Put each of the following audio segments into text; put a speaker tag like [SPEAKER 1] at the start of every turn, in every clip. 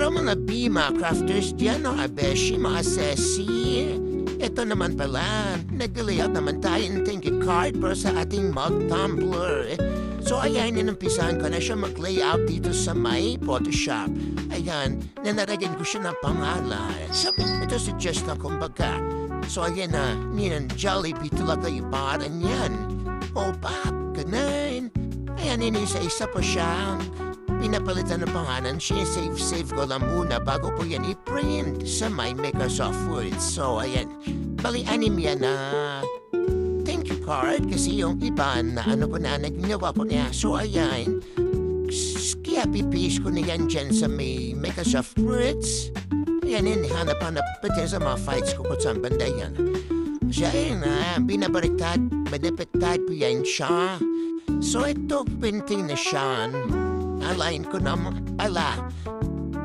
[SPEAKER 1] Pero mga bima crafters diyan, no, abeshi, mga sesi. Ito naman pala, nag-layout naman tayo ng thank you card para sa ating mug tumbler. So ayan, inumpisahan ko na siya mag-layout dito sa may Photoshop. Ayan, nanaragyan ko siya ng pangalan. So, ito suggest na kumbaga. So ayan na, niyan Jollibee talaga yung paran yan. O pap, ganun. Ayan, inisa-isa pa siya. Pinapalitan ng pangalan siya, save ko lang muna bago po yan i-print sa my Microsoft Word. So, ayan, bali-anim yan na thank you card kasi yung iba na ano po na nagnawa ko niya. So, ayan, kaya pipaste ko na yan dyan sa may Microsoft Words. Ayan, hanap-hanap pati sa mga fights ko po sa banda yan. So, ayan na, binabaliktad, manipitad po yan siya. So, ito, printing na siya. Align ko na pala.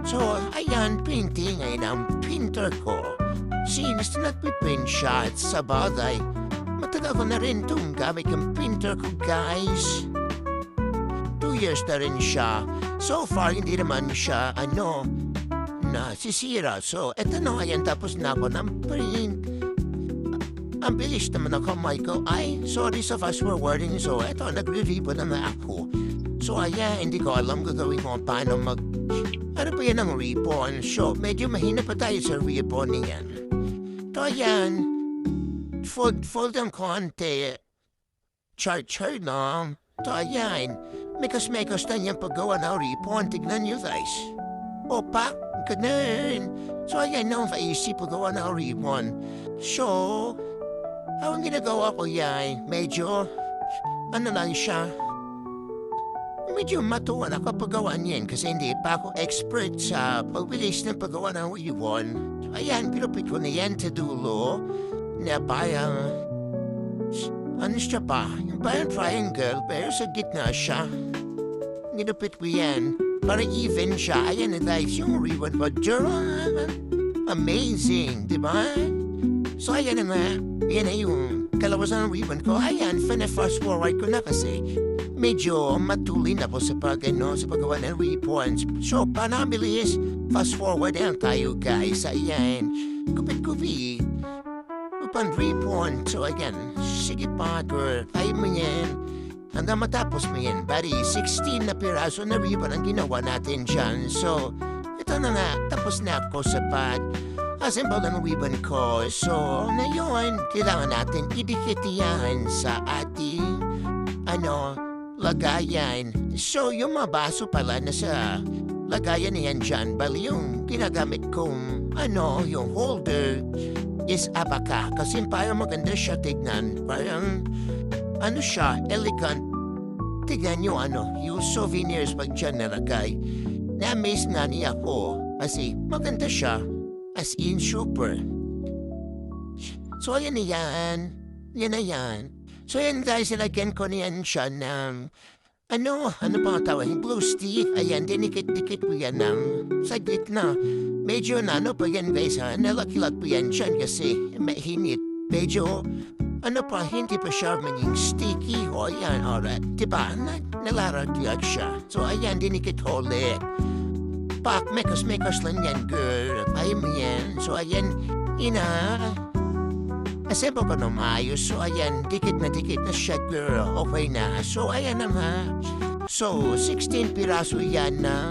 [SPEAKER 1] So, ayan, painting ay ng printer ko. Since nagpiprint siya at sa bagay, matagal ko na rin itong gamit yung printer ko, guys. 2 years na rin siya. So far, hindi naman siya, nasisira. So, eto na, ayan, tapos na ako ng print. Ang bilis naman ako, Michael. Ay, sorry sa fast forwarding. So, eto, nagre-ribbon na ako. So, ayan, hindi ko alam gagawin ko paano ano pa yan ang ribbon? So, medyo mahina pa tayo sa ribbon niyan. So, ayan, fold ang konti. Chart na. So, ayan, mekas na niyang paggawa ng ribbon. Tignan niyo, guys. Opa, ganun. So, ayan na ang faisip paggawa ng ribbon. So, ang ginagawa ko yan, medyo, lang siya. Medyo matuwa na kapag gawa niyan kasi hindi pa ako expert sa pagbilis ng paggawa ng ribbon. Ayan, pinupit ko na yan sa dulo na parang, siya pa? Yung parang triangle pero sa gitna siya. Pinupit ko yan para even siya. Ayan na guys, yung ribbon pa. Amazing, di ba? So ayan na nga, yan na yung kalawasan ng ribbon ko. Ayan, fast forward ko na kasi medyo matulin ako sa paggawa ng ribbons. So, panabilis, fast forward lang tayo, guys. Ayan, kupit-kupit. Upang ribbon. So, ayan, sige pa, girl. Kaya mo yan. Hanggang matapos mo yan. Bari, 16 na piraso na ribbon ang ginawa natin dyan. So, ito na nga, tapos na ako sa assemble ng ribbon ko. So, ngayon, kailangan natin idikit yan sa ating, lagayan. So, yung mga baso pala na sa lagayan na yan dyan, bali yung ginagamit kong, yung holder is abaka. Kasi parang maganda siya tignan. Parang, siya, elegant. Tignan nyo, yung souvenirs pag dyan nalagay. Na-amaze nga niya ako. Kasi maganda siya. As in, super. So, ayan na yan. Yan na yan. So, yan guys, nilagyan ko niyan siya ng, ano pa tawag? Glue stick. Ayan, dinikit-dikit po yan ng saglit na. Medyo pa yan guys ha. Nalaki-lag po yan dyan kasi mainit. Medyo, hindi pa siya maging sticky. O, ayan, alright. Diba? Nalaraglag siya. So, ayan, dinikit ulit. Pak, mekas lang yan, girl. Ayaw mo yan. So, ayan, assemble ko na maayos. So, ayan, dikit na siya, girl. Okay na. So, ayan na nga. So, 16 piraso yan na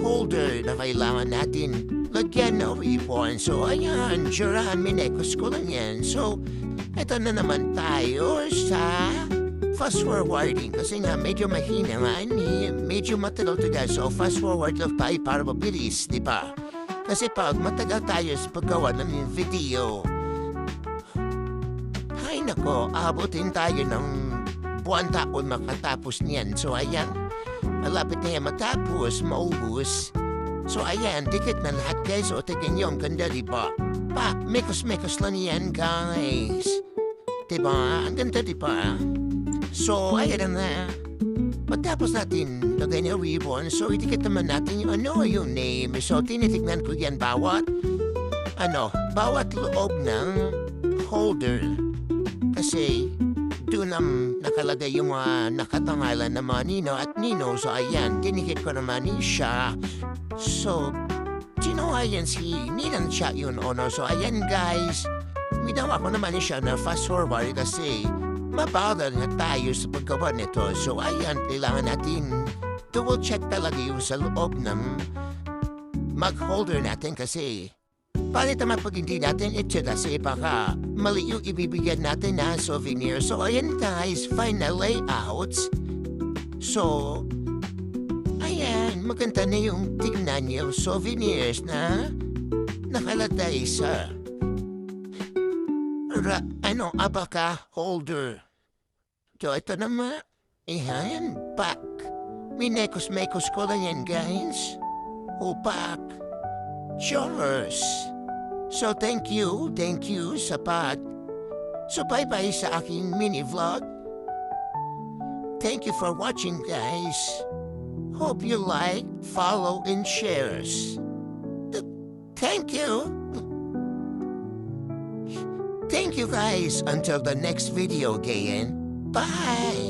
[SPEAKER 1] holder na kailangan natin lagyan na ribbon. So, ayan, jurahan, minekos ko lang yan. So, eto na naman tayo sa fast forwarding. Kasi nga, medyo mahina nga. Medyo matagal to guys. So, fast forward lang tayo para mabilis, di ba? Kasi pag matagal tayo sa paggawa ng video, ay nako, abutin tayo ng buwan taon makatapos niyan. So ayan, malapit na yan matapos, maubos. So ayan, dikit na lahat guys. O tignan nyo, ang ganda diba? Pa, mekos lang yan guys. Diba? Ang ganda diba? So ayan na. Matapos natin lagay ng ribbon, so idikit naman natin yung name. So tinitignan ko yan bawat loob ng holder. Kasi doon ang nakalagay yung mga nakatangalan na mga nino at nino. So ayan, tinikit ko naman siya. So, Sino ayan si Ninan siya yun, ono. So ayan guys, minawa ko naman siya na fast forward kasi mabawal na tayo sa paggawa nito. So ayan, kailangan natin double check talaga yung sa loob ng mag-holder natin kasi palit naman pag hindi natin ito kasi baka mali yung ibibigyan natin na souvenir. So ayan guys, final layouts. So, ayan, maganda na yung tignan yung souvenirs na nakalatay sa abaka holder. So ito naman, ayan, pack. Minekos-mekos ko lang yan guys. Pack. Yours. So thank you sa So bye-bye sa aking mini-vlog. Thank you for watching guys. Hope you like, follow, and shares. Thank you. Thank you guys until the next video again. Bye.